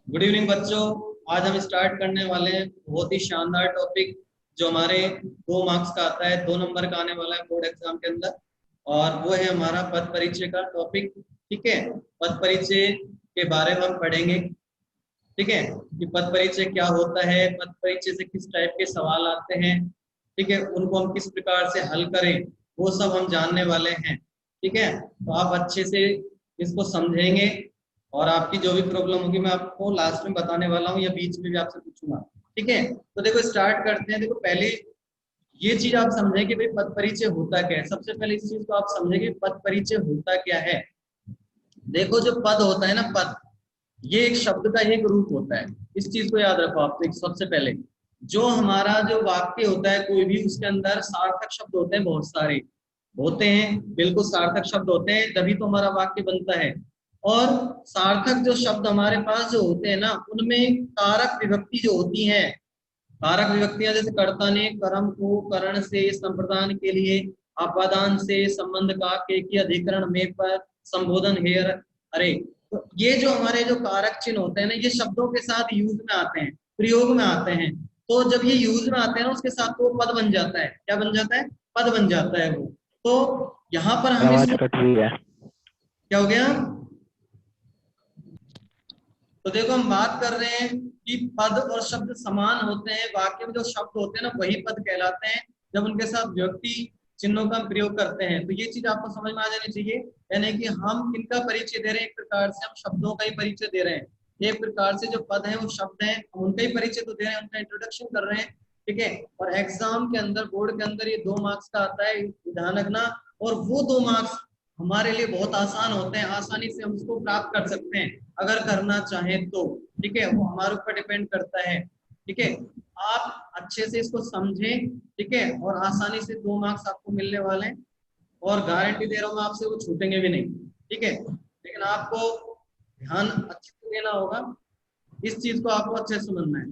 Good evening बच्चों। आज हम स्टार्ट करने वाले हैं बहुत ही शानदार टॉपिक जो हमारे 2 मार्क्स का आता है, 2 नंबर का आने वाला है बोर्ड एग्जाम के अंदर। और वो है हमारा पद परिचय का टॉपिक। ठीक है, पद परिचय के बारे में हम पढ़ेंगे। ठीक है, कि पद परिचय क्या होता है, पद परिचय से किस टाइप के सवाल आते हैं। ठीक है, उनको हम किस प्रकार से हल करें वो सब हम जानने वाले हैं। ठीक है, तो आप अच्छे से इसको समझेंगे और आपकी जो भी प्रॉब्लम होगी मैं आपको लास्ट में बताने वाला हूँ या बीच में भी आपसे पूछूंगा। ठीक है, तो देखो स्टार्ट करते हैं। देखो पहले ये चीज आप समझें कि भाई पद परिचय होता क्या है। सबसे पहले इस चीज को आप समझें कि पद परिचय होता क्या है। देखो जो पद होता है ना, पद ये एक शब्द का एक रूप होता है। इस चीज को याद रखो आप। सबसे पहले जो हमारा जो वाक्य होता है कोई भी, उसके अंदर सार्थक शब्द होते हैं, बहुत सारे होते हैं, बिल्कुल सार्थक शब्द होते हैं, तभी तो हमारा वाक्य बनता है। और सार्थक जो शब्द हमारे पास जो होते हैं ना, उनमें कारक विभक्ति जो होती है, कारक विभक्तियां जैसे कर्ता ने, कर्म को, करण से, संप्रदान के लिए, अपादान से, संबंध का, के अधिकरण में, पर, संबोधन, हेयर, अरे। तो ये जो हमारे जो कारक चिन्ह होते हैं ना, ये शब्दों के साथ यूज में आते हैं, प्रयोग में आते हैं। तो जब ये यूज में आते हैं ना, उसके साथ वो पद बन जाता है। क्या बन जाता है? पद बन जाता है वो। तो यहाँ पर हम आवाज इसको, कट रही है। क्या हो गया? तो देखो हम बात कर रहे हैं कि पद और शब्द समान होते हैं। वाक्य में जो शब्द होते हैं ना, वही पद कहलाते हैं जब उनके साथ व्यक्ति चिन्हों का प्रयोग करते हैं। तो ये चीज आपको समझ में आ जानी चाहिए, यानी कि हम किनका परिचय दे रहे हैं। एक प्रकार से हम शब्दों का ही परिचय दे रहे हैं। एक प्रकार से जो पद है वो शब्द है, हम उनका ही परिचय तो दे रहे हैं, उनका इंट्रोडक्शन कर रहे हैं। ठीक है, और एग्जाम के अंदर, बोर्ड के अंदर ये 2 मार्क्स का आता है, ध्यान रखना। और वो 2 मार्क्स हमारे लिए बहुत आसान होते हैं, आसानी से हम उसको प्राप्त कर सकते हैं अगर करना चाहें तो। ठीक है, वो हमारे ऊपर डिपेंड करता है। ठीक है, आप अच्छे से इसको समझें। ठीक है, और आसानी से 2 मार्क्स आपको मिलने वाले हैं, और गारंटी दे रहा हूँ मैं आपसे, वो छूटेंगे भी नहीं। ठीक है, लेकिन आपको ध्यान अच्छे से देना होगा, इस चीज को आपको अच्छे से समझना है।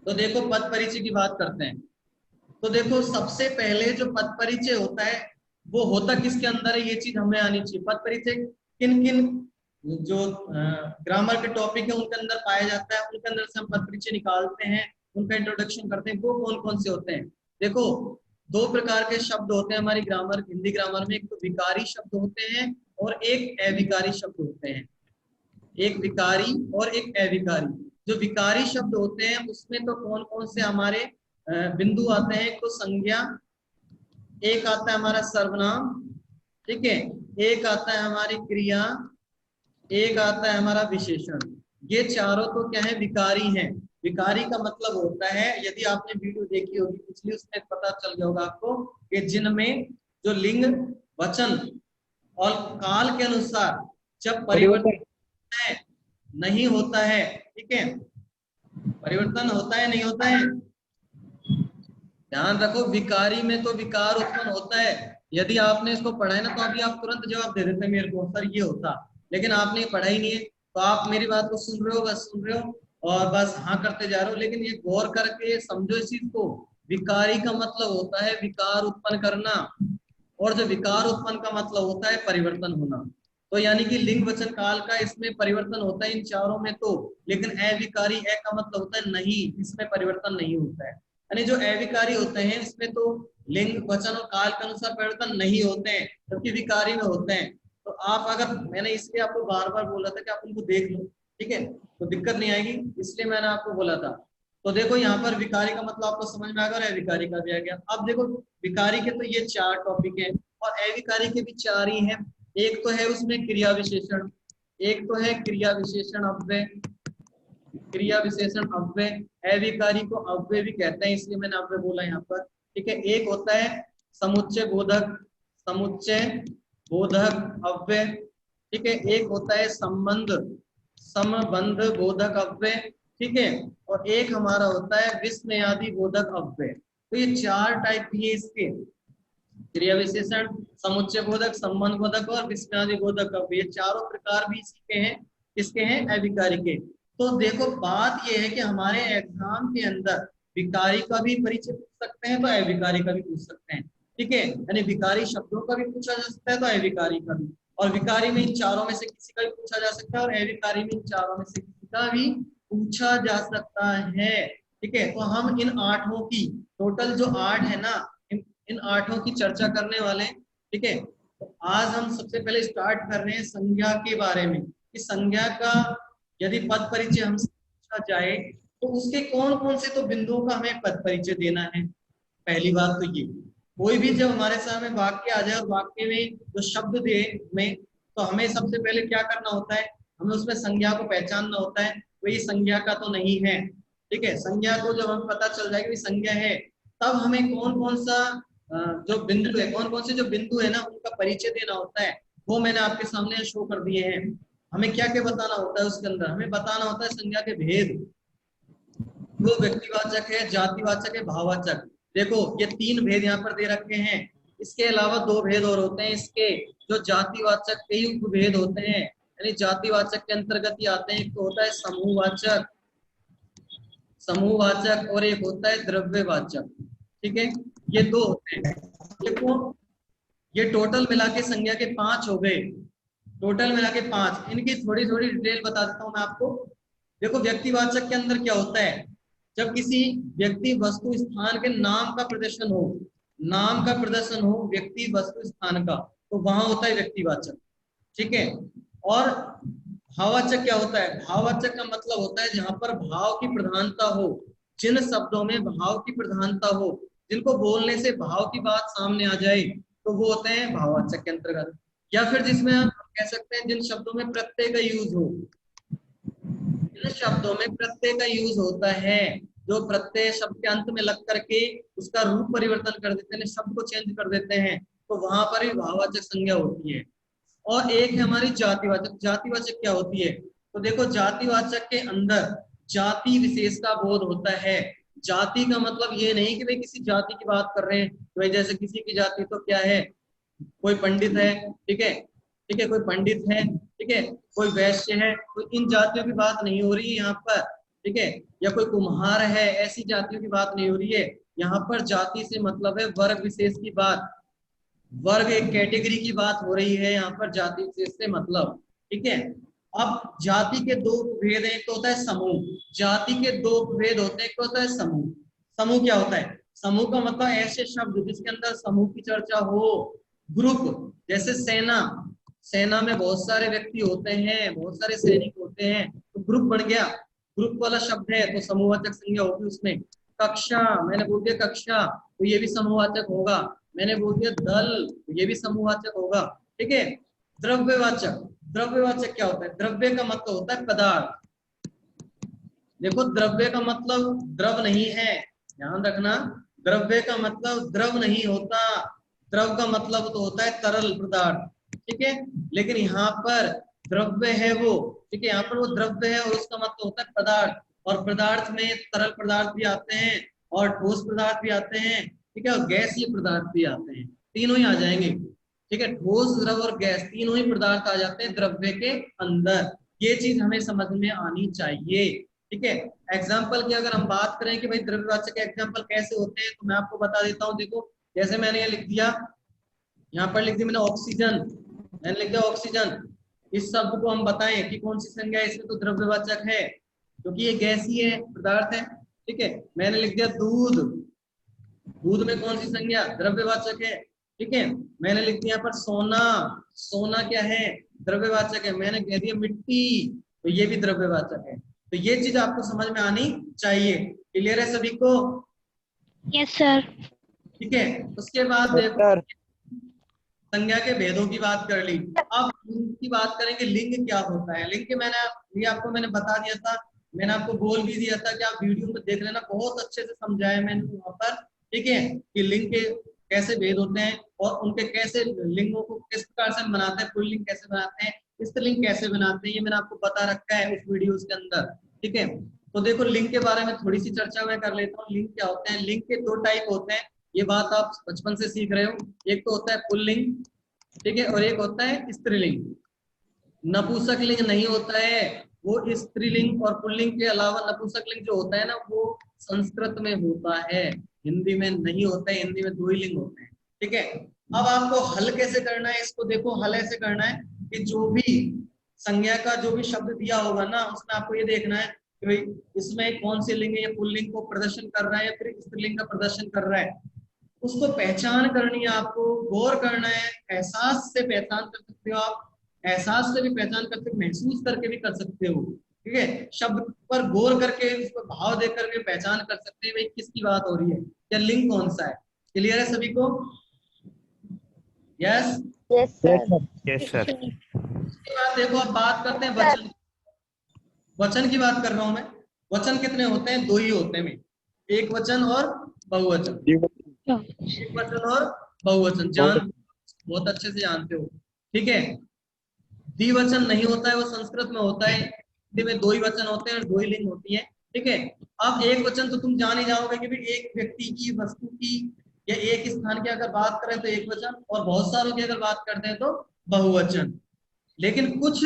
तो देखो पद परिचय की बात करते हैं। तो देखो सबसे पहले जो पद परिचय होता है वो होता किसके अंदर है, ये चीज हमें आनी चाहिए। पद परिचय किन किन जो ग्रामर के टॉपिक है उनके अंदर पाया जाता है, उनके अंदर से हम पद परिचय निकालते हैं, उनका इंट्रोडक्शन करते हैं। वो कौन कौन से होते हैं? देखो 2 प्रकार के शब्द होते हैं हमारी ग्रामर, हिंदी ग्रामर में। एक तो विकारी शब्द होते हैं और एक अविकारी शब्द होते हैं। एक विकारी और एक अविकारी। जो विकारी शब्द होते हैं उसमें तो कौन कौन से हमारे बिंदु आते हैं? एक तो संज्ञा, एक आता है हमारा सर्वनाम, ठीक है, एक आता है हमारी क्रिया, एक आता है हमारा विशेषण। ये चारों तो क्या है? विकारी हैं। विकारी का मतलब होता है, यदि आपने वीडियो देखी होगी पिछली, उसमें पता चल गया होगा आपको कि जिनमें जो लिंग, वचन और काल के अनुसार जब परिवर्तन। परिवर्तन है, नहीं होता है। ठीक है, परिवर्तन होता है नहीं होता है, ध्यान रखो। विकारी में तो विकार उत्पन्न होता है। यदि आपने इसको पढ़ा है ना, तो अभी आप तुरंत जवाब दे देते मेरे को, सर ये होता। लेकिन आपने पढ़ा ही नहीं है, तो आप मेरी बात को सुन रहे हो, बस सुन रहे हो और बस हाँ करते जा रहे हो। लेकिन ये गौर करके समझो इस चीज को। विकारी का मतलब होता है विकार उत्पन्न करना, और जो विकार उत्पन्न का मतलब होता है परिवर्तन होना। तो यानी कि लिंग वचन काल का इसमें परिवर्तन होता है इन चारों में तो। लेकिन अविकारी, अ का मतलब होता है नहीं, इसमें परिवर्तन नहीं होता है। यानी जो अविकारी होते हैं इसमें तो लिंग वचन और काल के अनुसार परिवर्तन नहीं होते हैं, जबकि विकारी में होते हैं। तो आप अगर, मैंने इसलिए आपको बार बार बोला था कि आप उनको देख लो, ठीक है, तो दिक्कत नहीं आएगी, इसलिए मैंने आपको बोला था। तो देखो यहाँ पर विकारी का मतलब आपको समझ में आ गया और अविकारी का भी आ गया। अब देखो विकारी के तो ये 4 टॉपिक हैं, और अविकारी के भी 4 ही हैं। एक तो है उसमें क्रिया विशेषण, एक तो है क्रिया विशेषण अव्यय, क्रिया विशेषण अव्यय। अविकारी को अव्यय भी कहते हैं, इसलिए मैंने अव्यय बोला यहाँ पर। ठीक है, एक होता है समुच्चय बोधक, समुच्चय बोधक अव्यय। ठीक है, एक होता है संबंध, समबंध बोधक अव्यय। ठीक है, और एक हमारा होता है विस्मयादि बोधक अव्यय। तो ये 4 टाइप भी है इसके, क्रिया विशेषण, समुच्चय बोधक, संबंध बोधक और विस्मयादि बोधक अव्यय। ये चारों प्रकार भी इसके हैं। किसके हैं? अविकारी के। तो देखो बात ये है कि हमारे एग्जाम के अंदर विकारी का भी परिचय पूछ सकते हैं, तो अविकारी का भी पूछ सकते हैं। ठीक है, यानी विकारी शब्दों का भी पूछा जा सकता है, तो अविकारी का भी। और विकारी में इन चारों में से किसी का भी पूछा जा सकता है, और अविकारी में इन चारों में से किसी का भी पूछा जा सकता है। ठीक है, तो हम इन आठों की, टोटल जो 8 है ना, इन 8 की चर्चा करने वाले हैं। ठीक है, तो आज हम सबसे पहले स्टार्ट कर रहे हैं संज्ञा के बारे में, कि संज्ञा का यदि पद परिचय हमसे पूछा जाए तो उसके कौन कौन से तो बिंदुओं का हमें पद परिचय देना है। पहली बात तो ये, कोई भी जब हमारे सामने वाक्य आ जाए और वाक्य में जो शब्द दे में, तो हमें सबसे पहले क्या करना होता है, हमें उसमें संज्ञा को पहचानना होता है, तो ये संज्ञा का तो नहीं है। ठीक है, संज्ञा को जब हमें पता चल जाएगा कि संज्ञा है, तब हमें कौन कौन सा जो बिंदु है, कौन कौन से जो बिंदु है ना, उनका परिचय देना होता है। वो मैंने आपके सामने शो कर दिए हैं। हमें क्या क्या बताना होता है उसके अंदर, हमें बताना होता है संज्ञा के भेद, वो व्यक्तिवाचक है, जातिवाचक है, भाववाचक। देखो ये 3 भेद यहाँ पर दे रखे हैं, इसके अलावा 2 भेद और होते हैं इसके, जो जातिवाचक के ही उपभेद होते हैं, यानी जातिवाचक के अंतर्गत ही आते हैं। एक तो होता है समूहवाचक, समूहवाचक, और एक होता है द्रव्यवाचक। ठीक है, ये 2 होते हैं। देखो ये टोटल मिला के संज्ञा के 5 हो गए, टोटल मिला के 5। इनकी थोड़ी थोड़ी डिटेल बता देता हूं मैं आपको। देखो व्यक्तिवाचक के अंदर क्या होता है, जब किसी व्यक्ति वस्तु स्थान के नाम का प्रदर्शन हो, नाम का प्रदर्शन हो व्यक्ति वस्तु स्थान का, तो वहां होता है व्यक्तिवाचक। ठीक है, और भाववाचक क्या होता है, भाववाचक का मतलब होता है जहां पर भाव की प्रधानता हो, जिन शब्दों में भाव की प्रधानता हो, जिनको बोलने से भाव की बात सामने आ जाए, तो वो होते हैं भाववाचक के अंतर्गत। या फिर जिसमें आप कह सकते हैं जिन शब्दों में प्रत्यय का यूज हो, जिन शब्दों में प्रत्यय का यूज होता है, जो प्रत्यय शब्द के अंत में लग करके उसका रूप परिवर्तन कर देते हैं, शब्द को चेंज कर देते हैं, तो वहां पर भी भाववाचक संज्ञा होती है। और एक है हमारी जातिवाचक। जातिवाचक क्या होती है, तो देखो जातिवाचक के अंदर जाति विशेष का बोध होता है। जाति का मतलब ये नहीं कि भाई किसी जाति की बात कर रहे हैं, तो भाई जैसे किसी की जाति तो क्या है, कोई पंडित है, ठीक है, ठीक है, कोई पंडित है, ठीक है, कोई वैश्य है, तो इन जातियों की बात नहीं हो रही है यहाँ पर। ठीक है, या कोई कुम्हार है, ऐसी जातियों की बात नहीं हो रही है यहाँ पर। जाति से मतलब है वर्ग विशेष की बात, वर्ग एक कैटेगरी की बात हो रही है यहाँ पर जाति विशेष से मतलब। ठीक है, अब जाति के 2 भेद हैं, एक तो होता है समूह। जाति के 2 भेद होते हैं, एक तो होता है समूह। समूह क्या होता है, समूह का मतलब ऐसे शब्द जिसके अंदर समूह की चर्चा हो। ग्रुप, जैसे सेना, सेना में बहुत सारे व्यक्ति होते हैं, बहुत सारे सैनिक होते हैं, तो ग्रुप बन गया, ग्रुप वाला शब्द है तो समूहवाचक संज्ञा होगी उसमें। कक्षा, मैंने बोल दिया कक्षा, तो ये भी समूहवाचक होगा। मैंने बोल दिया दल, तो ये भी समूहवाचक होगा। ठीक है, द्रव्यवाचक, द्रव्यवाचक क्या होता है, द्रव्य का मतलब होता है पदार्थ। देखो द्रव्य का मतलब द्रव नहीं है, ध्यान रखना, द्रव्य का मतलब द्रव नहीं होता, द्रव का मतलब तो होता है तरल पदार्थ। ठीक है, लेकिन यहाँ पर द्रव्य है वो, ठीक है, यहाँ पर वो द्रव्य है और उसका मतलब होता है पदार्थ। और पदार्थ में तरल पदार्थ भी आते हैं और ठोस पदार्थ भी आते हैं, ठीक है, और गैसीय पदार्थ भी आते हैं, तीनों ही आ जाएंगे। ठीक है, ठोस, द्रव और गैस तीनों ही पदार्थ आ जाते हैं द्रव्य के अंदर। ये चीज हमें समझ में आनी चाहिए। ठीक है, एग्जाम्पल की अगर हम बात करें कि भाई द्रव्यवाचक के एग्जाम्पल कैसे होते हैं, तो मैं आपको बता देता हूँ। देखो जैसे मैंने ये लिख दिया, यहाँ पर लिख दिया मैंने ऑक्सीजन, मैंने लिख दिया ऑक्सीजन। इस शब्द को हम बताएं कि कौन सी संज्ञा है, इसमें तो द्रव्यवाचक है क्योंकि ये गैसीय पदार्थ है। ठीक है, मैंने लिख दिया दूध, दूध में कौन सी संज्ञा, द्रव्यवाचक है। ठीक है, मैंने लिख दिया यहाँ पर सोना, सोना क्या है, द्रव्यवाचक है। मैंने कह दिया मिट्टी, तो ये भी द्रव्यवाचक है। तो ये चीज आपको समझ में आनी चाहिए। क्लियर है सभी को? Yes sir. ठीक है, उसके बाद देखो संज्ञा के भेदों की बात कर ली, अब लिंग की बात करेंगे। लिंग क्या होता है, लिंग के ये आपको मैंने बता दिया था, मैंने आपको बोल भी दिया था कि आप वीडियो में देख लेना, बहुत अच्छे से समझाया मैंने वहां पर। ठीक है, कि लिंग के कैसे भेद होते हैं और उनके कैसे लिंगों को किस प्रकार से बनाते हैं, पुल्लिंग कैसे बनाते हैं, स्त्रीलिंग कैसे बनाते हैं, ये मैंने आपको बता रखा है उस वीडियो के अंदर। ठीक है, तो देखो लिंग के बारे में थोड़ी सी चर्चा मैं कर लेता हूँ। लिंग क्या होते हैं, लिंग के 2 टाइप होते हैं, ये बात आप बचपन से सीख रहे हो। एक तो होता है पुल्लिंग, ठीक है, और एक होता है स्त्रीलिंग। नपुंसक लिंग नहीं होता है, वो स्त्रीलिंग और पुल्लिंग के अलावा नपुंसक लिंग जो होता है ना, वो संस्कृत में होता है, हिंदी में नहीं होता है। हिंदी में 2 ही लिंग होते हैं। ठीक है, अब आपको हल कैसे करना है इसको, देखो हल ऐसे करना है कि जो भी संज्ञा का जो भी शब्द दिया होगा ना, उसमें आपको ये देखना है कि भाई इसमें कौन सी लिंग है, ये पुल्लिंग को प्रदर्शन कर रहा है या फिर स्त्रीलिंग का प्रदर्शन कर रहा है, उसको पहचान करनी है आपको, गौर करना है, एहसास से पहचान कर सकते हो आप, एहसास से भी पहचान कर सकते, महसूस करके भी कर सकते हो। ठीक है, शब्द पर गौर करके, उस पर भाव देख करके पहचान कर सकते हैं भाई किसकी बात हो रही है या लिंग कौन सा है। क्लियर है सभी को? Yes. Yes sir. Yes sir. उसके बाद देखो अब बात करते हैं वचन। वचन की बात कर रहा हूं मैं। वचन कितने होते हैं? दो ही होते हैं, एक वचन और बहुवचन। एक वचन और बहुवचन जान बहुत अच्छे से जानते हो। ठीक है, द्विवचन नहीं होता है, वो संस्कृत में होता है। हिंदी में दो ही वचन होते हैं और दो ही लिंग होती है। ठीक है, अब एक वचन तो तुम जान ही जाओगे कि भाई एक व्यक्ति की, वस्तु की या एक स्थान की अगर बात करें तो एक वचन, और बहुत सारों की अगर बात करते हैं तो बहुवचन। लेकिन कुछ,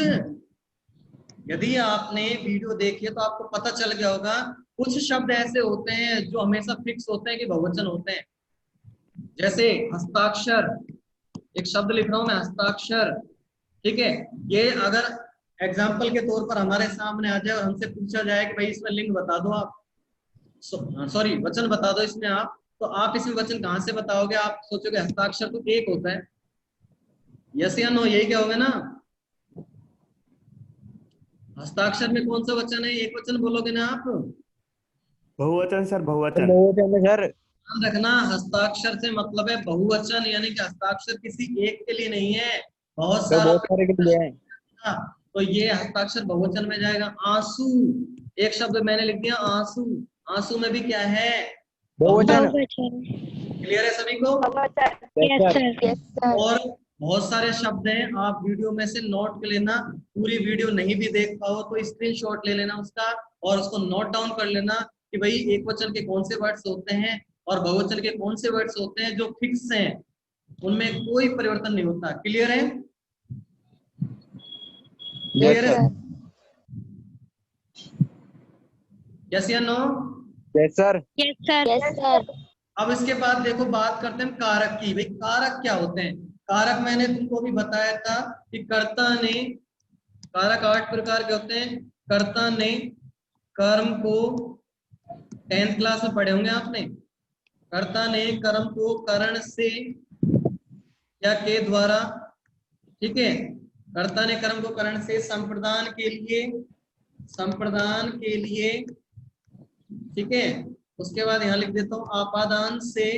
यदि आपने वीडियो देखी है तो आपको पता चल गया होगा, कुछ शब्द ऐसे होते हैं जो हमेशा फिक्स होते हैं कि बहुवचन होते हैं। जैसे हस्ताक्षर, एक शब्द लिख रहा हूं मैं, हस्ताक्षर। ठीक है, ये अगर एग्जाम्पल के तौर पर हमारे सामने आ जाए और हमसे पूछा जाए कि भाई इसमें लिंग बता दो आप, सॉरी वचन बता दो इसमें आप, तो आप इसमें वचन कहां से बताओगे? आप सोचोगे हस्ताक्षर तो एक होता है, यस या नो, यही कहोगे ना। हस्ताक्षर में कौन सा वचन है? एक वचन बोलोगे ना आप। बहुवचन सर, बहुवचन। सर ध्यान रखना, हस्ताक्षर से मतलब है बहुवचन, यानी कि हस्ताक्षर किसी एक के लिए नहीं है, बहुत सारे के लिए है। हाँ, तो ये हस्ताक्षर बहुवचन में जाएगा। आंसू, एक शब्द मैंने लिख दिया आंसू, आंसू में भी क्या है? बहुवचन। क्लियर है सभी को? Yes sir. Yes sir. और बहुत सारे शब्द हैं, आप वीडियो में से नोट कर लेना, पूरी वीडियो नहीं भी देख पाओ तो स्क्रीनशॉट ले लेना उसका और उसको नोट डाउन कर लेना कि भाई एक वचन के कौन से वर्ड्स होते हैं और बहुवचन के कौन से वर्ड्स होते हैं जो फिक्स हैं, उनमें कोई परिवर्तन नहीं होता। क्लियर है? क्लियर है? यस या no? Yes sir. Yes sir. Yes sir. अब इसके बाद देखो बात करते हैं कारक की। भाई कारक क्या होते हैं? कारक मैंने तुमको भी बताया था कि कर्ता ने, कारक 8 प्रकार के होते हैं। कर्ता ने कर्म को, 10th क्लास में पढ़े होंगे आपने, कर्ता ने कर्म को करण से या के द्वारा, ठीक है, कर्ता ने कर्म को करण से संप्रदान के लिए, संप्रदान के लिए, ठीक है, उसके बाद यहां लिख देता हूं आपादान से,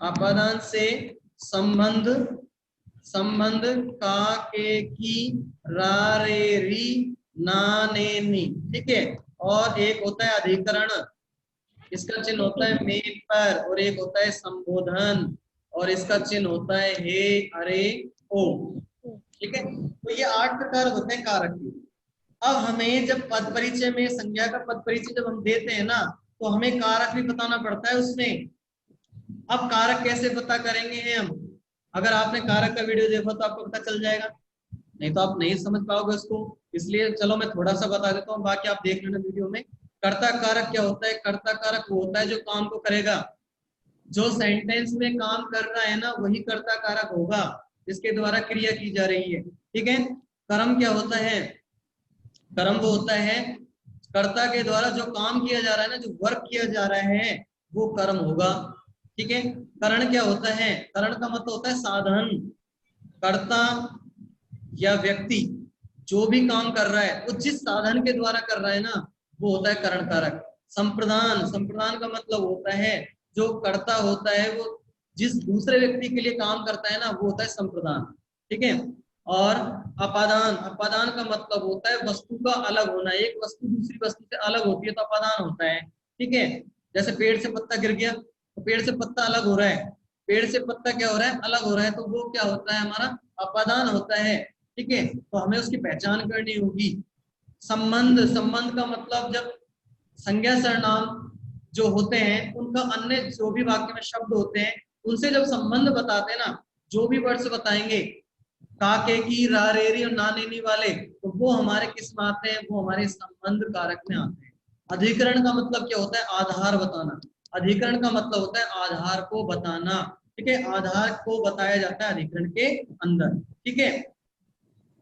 आपादान से संबंध, संबंध का के की रा रे री ना ने नी, ठीक है, और एक होता है अधिकरण, इसका चिन्ह होता है मेल पर, और एक होता है संबोधन और इसका चिन्ह होता है हे अरे ओ। ठीक है, तो ये 8 प्रकार होते हैं कारक के। अब हमें जब पद परिचय में, संज्ञा का पद परिचय जब हम देते हैं ना, तो हमें कारक भी बताना पड़ता है उसमें। अब कारक कैसे पता करेंगे हम? अगर आपने कारक का वीडियो देखा तो आपको पता चल जाएगा, नहीं तो आप नहीं समझ पाओगे उसको, इसलिए चलो मैं थोड़ा सा बता देता हूँ, बाकी आप देख लेना वीडियो में। कर्ता कारक क्या होता है? कर्ता कारक वो होता है जो काम को करेगा, जो सेंटेंस में काम कर रहा है ना वही कर्ता कारक होगा, जिसके द्वारा क्रिया की जा रही है। ठीक है, कर्म क्या होता है? कर्म वो होता है कर्ता के द्वारा जो काम किया जा रहा है ना, जो वर्क किया जा रहा है वो कर्म होगा। ठीक है, करण क्या होता है? करण का मतलब होता है साधन। कर्ता या व्यक्ति जो भी काम कर रहा है वो जिस साधन के द्वारा कर रहा है ना, वो होता है करण कारक। संप्रदान, संप्रदान का मतलब होता है जो कर्ता होता है वो जिस दूसरे व्यक्ति के लिए काम करता है ना, वो होता है संप्रदान। ठीक है, और अपादान, अपादान का मतलब होता है वस्तु का अलग होना, एक वस्तु दूसरी वस्तु से अलग होती है तो अपादान होता है। ठीक है, जैसे पेड़ से पत्ता गिर गया तो पेड़ से पत्ता अलग हो रहा है, पेड़ से पत्ता क्या हो रहा है? अलग हो रहा है, तो वो क्या होता है? हमारा अपादान होता है। ठीक है, तो हमें उसकी पहचान करनी होगी। संबंध, संबंध का मतलब जब संज्ञा सर्वनाम जो होते हैं उनका अन्य जो भी वाक्य में शब्द होते हैं उनसे जब संबंध बताते हैं ना, जो भी वर्ड्स बताएंगे का के की रा रे री और ना ने नी वाले, तो वो हमारे किस में आते हैं? वो हमारे संबंध कारक में आते हैं। अधिकरण का मतलब क्या होता है? आधार बताना। अधिकरण का मतलब होता है आधार को बताना। ठीक है, आधार को बताया जाता है अधिकरण के अंदर। ठीक है,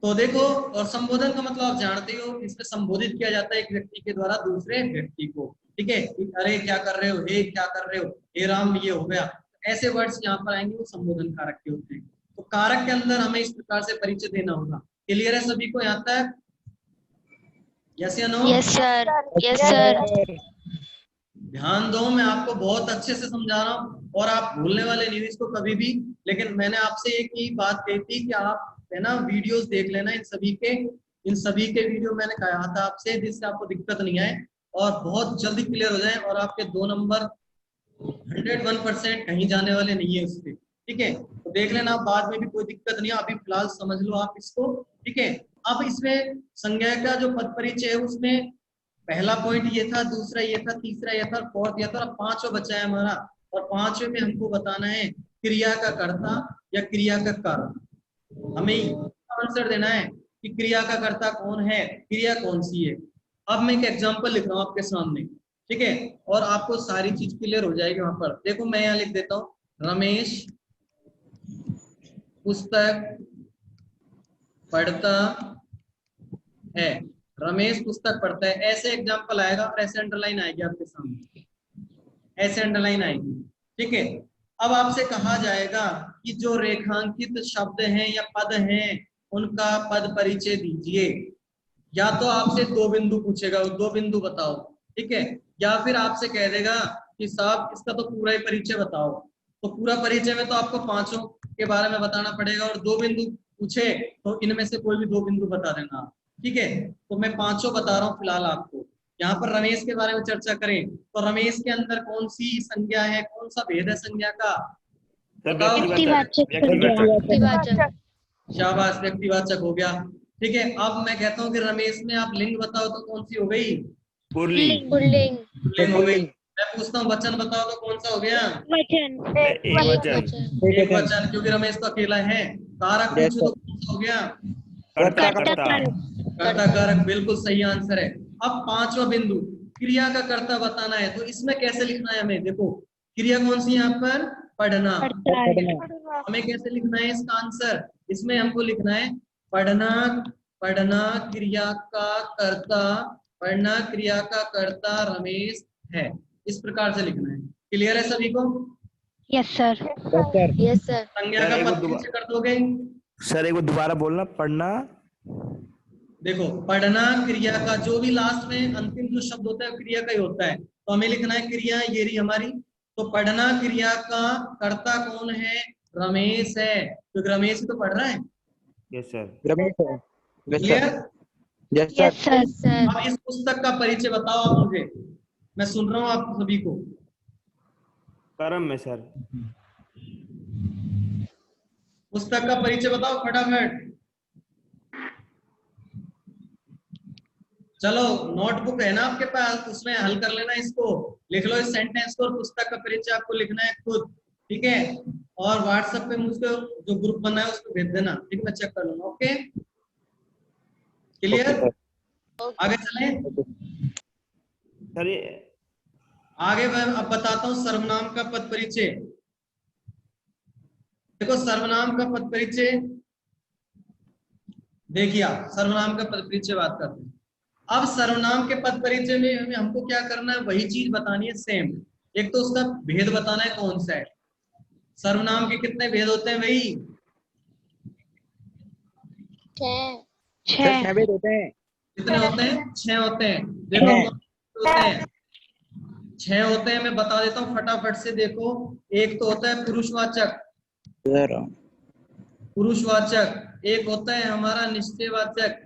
तो देखो, और संबोधन का मतलब आप जानते हो, इसमें संबोधित किया जाता है एक व्यक्ति के द्वारा दूसरे व्यक्ति को। ठीक है, कि अरे क्या कर रहे हो, हे क्या कर रहे हो, हे राम ये हो गया। ऐसे वर्ड्स यहाँ पर आएंगे वो संबोधन कारक के होते हैं। तो कारक के अंदर हमें इस प्रकार से परिचय देना होगा। क्लियर है सभी को यहाँ तक? यस या no? Yes sir, yes sir. ध्यान दो, मैं आपको बहुत अच्छे से समझा रहा हूँ और आप भूलने वाले नहीं इसको कभी भी। लेकिन मैंने आपसे एक ही बात कही थी कि आप है ना वीडियोस देख लेना इन सभी के वीडियो मैंने कहा था आपसे, जिससे आपको दिक्कत नहीं आए और बहुत जल्दी क्लियर हो जाए और आपके 2 नंबर 101% कहीं जाने वाले नहीं है उससे। ठीक है, तो देख लेना, बाद में भी कोई दिक्कत नहीं है, अभी फिलहाल समझ लो आप इसको। ठीक है, अब इसमें संज्ञा का जो पद परिचय है उसमें पहला पॉइंट ये था, दूसरा ये था, तीसरा ये था, फोर्थ ये था, और पांचवा बचा है हमारा। और पांचवे में हमको बताना है क्रिया का कर्ता या क्रिया का कारण। हमें आंसर देना है कि क्रिया का कर्ता कौन है, क्रिया कौन सी है। अब मैं एक एग्जांपल लिख रहा हूँ आपके सामने। ठीक है, और आपको सारी चीज क्लियर हो जाएगी वहां पर। देखो मैं यहाँ लिख देता हूँ, रमेश पुस्तक पढ़ता है। रमेश पुस्तक पढ़ता है, ऐसे एग्जांपल आएगा और ऐसे अंडरलाइन आएगी आपके सामने, ऐसे अंडरलाइन आएगी। ठीक है, अब आपसे कहा जाएगा कि जो रेखांकित शब्द हैं या पद हैं उनका पद परिचय दीजिए। या तो आपसे 2 बिंदु पूछेगा, 2 बिंदु बताओ। ठीक है, या फिर आपसे कह देगा कि साहब इसका तो पूरा ही परिचय बताओ। तो पूरा परिचय में तो आपको पांचों के बारे में बताना पड़ेगा, और 2 बिंदु पूछे तो इनमें से कोई भी 2 बिंदु बता देना। ठीक है, तो मैं पांचों बता रहा हूँ फिलहाल आपको। यहाँ पर रमेश के बारे में चर्चा करें तो रमेश के अंदर कौन सी संज्ञा है, कौन सा भेद है संज्ञा का, बताओ। व्यक्तिवाचक। शाबाश, व्यक्तिवाचक हो गया। ठीक है, अब मैं कहता हूँ कि रमेश में आप लिंग बताओ तो कौन सी हो गई? पुल्लिंग। पुल्लिंग। लिंग हो गई। मैं पूछता हूँ वचन बताओ तो कौन सा हो गया? वचन। एकवचन। एक वचन, क्योंकि रमेश तो अकेला है। कारक पूछे तो कौन सा हो गया? कर्ता कर्ता। कर्ता कारक, बिल्कुल सही आंसर है। अब पांचवा बिंदु, क्रिया का कर्ता बताना है। तो इसमें कैसे लिखना है हमें? देखो क्रिया कौन सी है यहाँ पर? पढ़ना। हमें कैसे लिखना है इसका आंसर? इसमें हमको लिखना है पढ़ना, पढ़ना क्रिया का कर्ता, पढ़ना क्रिया का कर्ता रमेश है। इस प्रकार से लिखना है। क्लियर है सभी को? Yes sir, yes sir. संज्ञा का पद परिचय कर दोगे? सर एक बार दोबारा बोलना, पढ़ना। देखो पढ़ना क्रिया का जो भी लास्ट में अंतिम जो शब्द होता है क्रिया का ही होता है, तो हमें लिखना है क्रिया ये रही हमारी। तो पढ़ना क्रिया का कर्ता कौन है? रमेश है, क्योंकि रमेश ही तो पढ़ रहा है। Yes sir. Ramesh sir. Clear? Yes yes sir. Sir. अब इस पुस्तक का परिचय बताओ आप मुझे, मैं सुन रहा हूँ आप सभी को। कर्म में सर। पुस्तक का परिचय बताओ फटाफट। चलो नोटबुक है ना आपके पास, उसमें हल कर लेना, इसको लिख लो इस सेंटेंस को, और पुस्तक का परिचय आपको लिखना है खुद। ठीक है, और व्हाट्सएप पे मुझको जो ग्रुप बना है उसको भेज देना। ठीक है, मैं चेक कर लूंगा। Okay, clear? आगे चलें। सर ये आगे मैं अब बताता हूँ सर्वनाम का पद परिचय। देखो सर्वनाम का पद परिचय, देखिए आप सर्वनाम का पद परिचय बात करते हैं। अब सर्वनाम के पद परिचय में हमें हमको क्या करना है, वही चीज बतानी है सेम। एक तो उसका भेद बताना है कौन सा है। सर्वनाम के कितने भेद होते हैं भाई? 6 भेद होते हैं। कितने होते हैं? 6 होते हैं। देखो कौन से होते हैं? 6 होते हैं, मैं बता देता हूँ फटाफट से। देखो एक तो होता है पुरुषवाचक, पुरुषवाचक। एक होता है हमारा निश्चयवाचक।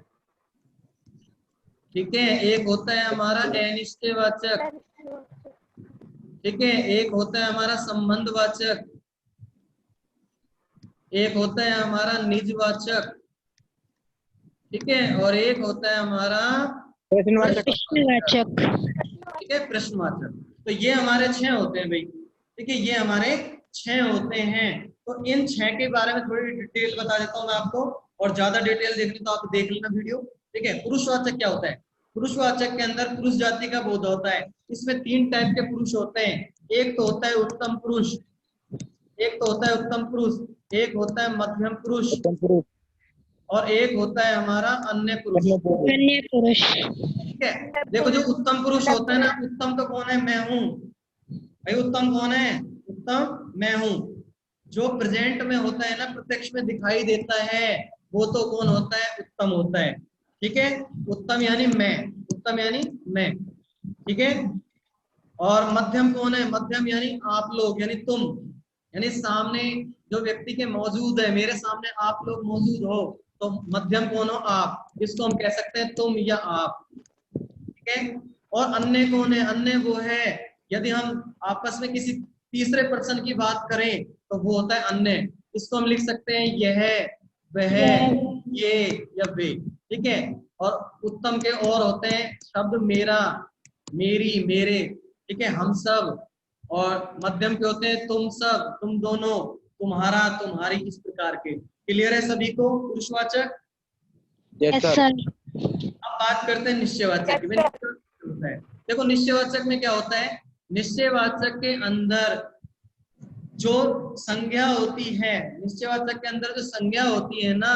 ठीक है, एक होता है हमारा अनिश्चयवाचक। ठीक है, एक होता है हमारा संबंधवाचक, एक होता है हमारा निजवाचक। ठीक है, और एक होता है हमारा प्रश्नवाचक। ठीक है, प्रश्नवाचक। तो ये हमारे 6 होते हैं भाई। ठीक है, ये हमारे 6 होते हैं। तो इन 6 के बारे में थोड़ी डिटेल बता देता हूँ मैं आपको, और ज्यादा डिटेल देखनी तो आप देख लेना वीडियो। ठीक है, पुरुषवाचक क्या होता है? पुरुषवाचक के अंदर पुरुष जाति का बोध होता है। इसमें 3 टाइप के पुरुष होते हैं। एक तो होता है उत्तम पुरुष, एक तो होता है उत्तम पुरुष, एक होता है मध्यम पुरुष, और एक होता है हमारा अन्य पुरुष। अन्य पुरुष। ठीक है, देखो जो उत्तम पुरुष होता है ना, उत्तम तो कौन है? मैं हूं भाई। उत्तम कौन है? उत्तम मैं हूं। जो प्रेजेंट में होता है ना, प्रत्यक्ष में दिखाई देता है, वो तो कौन होता है? उत्तम होता है। ठीक है, उत्तम यानी मैं, उत्तम यानी मैं। ठीक है, और मध्यम कौन है? मध्यम यानी आप लोग, यानी तुम, यानी सामने जो व्यक्ति के मौजूद है, मेरे सामने आप लोग मौजूद हो, तो मध्यम कौन हो? आप। इसको हम कह सकते हैं तुम या आप। ठीक है, और अन्य कौन है? अन्य वो है यदि हम आपस में किसी तीसरे पर्सन की बात करें तो वो होता है अन्य। इसको हम लिख सकते हैं यह, वह, ये या वे। ठीक है, और उत्तम के और होते हैं शब्द मेरा, मेरी, मेरे। ठीक है, हम सब। और मध्यम के होते हैं तुम सब, तुम दोनों, तुम्हारा, तुम्हारी, इस प्रकार के। क्लियर है सभी को पुरुषवाचक? Yes yes sir. सर। अब बात करते हैं निश्चयवाचक की। होता है, देखो निश्चयवाचक में क्या होता है? निश्चयवाचक के अंदर जो संज्ञा होती है, निश्चयवाचक के अंदर जो संज्ञा होती है ना,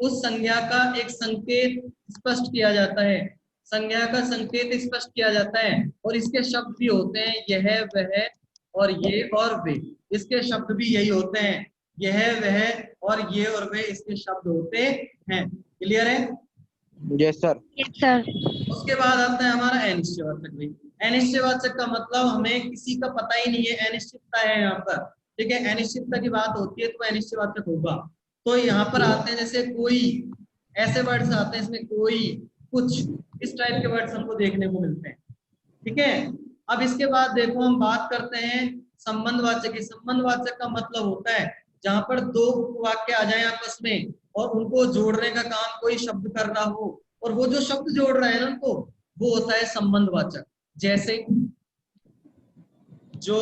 उस संज्ञा का एक संकेत स्पष्ट किया जाता है। संज्ञा का संकेत स्पष्ट किया जाता है, और इसके शब्द भी होते हैं यह, वह और ये और वे। इसके शब्द भी यही होते हैं, यह, वह और ये और वे इसके शब्द होते हैं। क्लियर है? Yes sir. Yes sir. उसके बाद आता है हमारा अनिश्चयवाचक भी। अनिश्चयवाचक का मतलब हमें किसी का पता ही नहीं है, अनिश्चितता है यहाँ पर। ठीक है, अनिश्चितता की बात होती है तो अनिश्चयवाचक होगा। तो यहाँ पर आते हैं जैसे कोई, ऐसे वर्ड्स आते हैं इसमें, कोई, कुछ, इस टाइप के वर्ड्स हमको देखने को मिलते हैं। ठीक है, अब इसके बाद देखो हम बात करते हैं संबंधवाचक की। संबंधवाचक का मतलब होता है जहां पर दो वाक्य आ जाए आपस में और उनको जोड़ने का काम कोई शब्द कर रहा हो, और वो जो शब्द जोड़ रहे हैं ना उनको, वो होता है संबंधवाचक। जैसे जो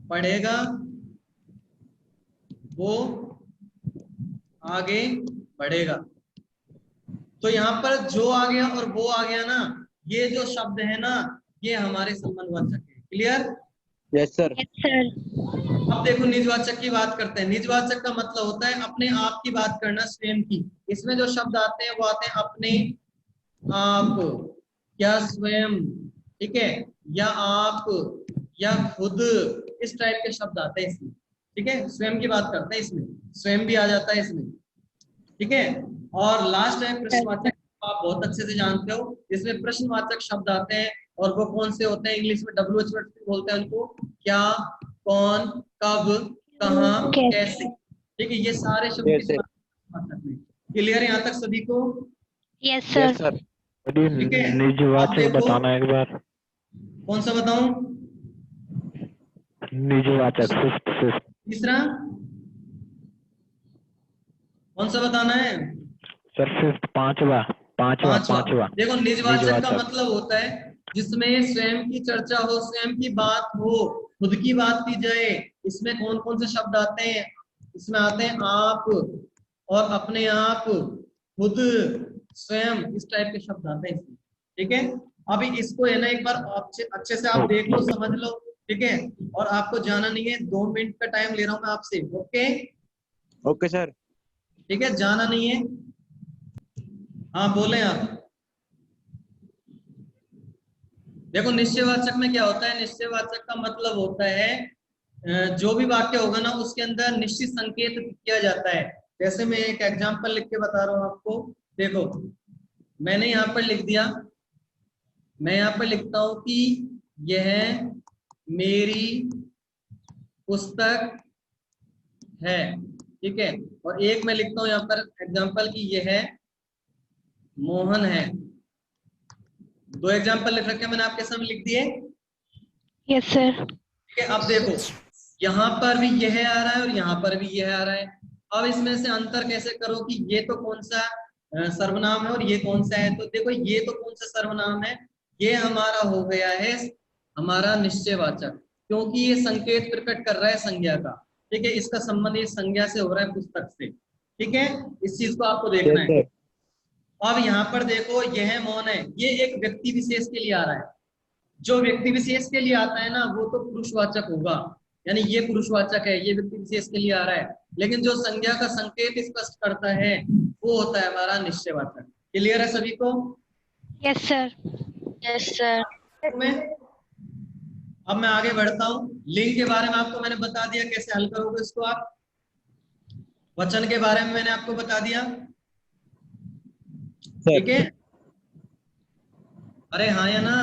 पढ़ेगा वो आगे बढ़ेगा। तो यहाँ पर जो आ गया और वो आ गया ना, ये जो शब्द है ना, ये हमारे संबंधवाचक है। Clear? Yes sir. Yes sir. अब देखो निजवाचक की बात करते हैं। निजवाचक का मतलब होता है अपने आप की बात करना, स्वयं की। इसमें जो शब्द आते हैं वो आते हैं अपने आप, या स्वयं, ठीक है, या आप, या खुद, इस टाइप के शब्द आते हैं इसमें। ठीक है, स्वयं की बात करते हैं इसमें, स्वयं भी आ जाता है इसमें। ठीक है, और लास्ट है प्रश्नवाचक। आप बहुत अच्छे से जानते हो, इसमें प्रश्नवाचक शब्द आते हैं, और वो कौन से होते हैं? इंग्लिश में WH वर्ड बोलते हैं उनको। क्या, कौन, कब, कहाँ, कैसे। ठीक है, ये सारे शब्द कैसे। क्लियर है यहाँ तक सभी को? Yes yes sir. सर। ठीक है, अब निजवाचक देखो बताना एक बार। कौन सा बताऊं? निजवाचक फिफ्थ। तीसरा कौन सा बताना है? सर फिफ्थ, पांचवा। पांचवा। देखो निजवाचक का निजवाचक। मतलब होता है जिसमें स्वयं की चर्चा हो, स्वयं की बात हो, खुद की बात की जाए। इसमें कौन कौन से शब्द आते हैं? इसमें आते हैं आप, और अपने आप, खुद, स्वयं, इस टाइप के शब्द आते हैं इसमें। ठीक है, अभी इसको है ना एक बार अच्छे से आप देख लो, समझ लो। ठीक है, और आपको जाना नहीं है, 2 मिनट का टाइम ले रहा हूं मैं आपसे। ओके? Okay sir. ठीक है, जाना नहीं है। हाँ बोले आप। देखो निश्चयवाचक में क्या होता है? निश्चयवाचक का मतलब होता है जो भी वाक्य होगा ना उसके अंदर निश्चित संकेत किया जाता है। जैसे मैं एक एग्जांपल लिख के बता रहा हूं आपको। देखो मैंने यहाँ पर लिख दिया, मैं यहाँ पर लिखता हूं कि यह मेरी पुस्तक है। ठीक है, और एक मैं लिखता हूं यहाँ पर एग्जांपल कि यह मोहन है। 2 एग्जांपल लिख रखे मैंने आपके सामने, लिख दिए। Yes sir. ठीक है, अब देखो यहाँ पर भी यह आ रहा है और यहाँ पर भी यह आ रहा है। अब इसमें से अंतर कैसे करो कि ये तो कौन सा सर्वनाम है और ये कौन सा है? तो देखो ये तो कौन सा सर्वनाम है, ये हमारा हो गया है हमारा निश्चयवाचक, क्योंकि ये संकेत प्रकट कर रहा है संज्ञा का। ठीक है, इसका संबंध इस संज्ञा से हो रहा है, पुस्तक से। ठीक है, इस चीज को आपको देखना है। अब यहाँ पर देखो यह मौन है, ये एक व्यक्ति विशेष के लिए आ रहा है। जो व्यक्ति विशेष के लिए आता है ना वो तो पुरुषवाचक होगा। यानी ये पुरुषवाचक है, ये व्यक्ति विशेष के लिए आ रहा है। लेकिन जो संज्ञा का संकेत स्पष्ट करता है वो होता है हमारा निश्चयवाचक। क्लियर है सभी को? Yes, sir. Yes, sir. में अब मैं आगे बढ़ता हूँ। लिंग के बारे में आपको मैंने बता दिया, कैसे हल करोगे इसको आप। वचन के बारे में मैंने आपको बता दिया, ठीक है? अरे हाँ या ना?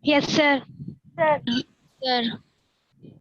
Yes, sir. Sir.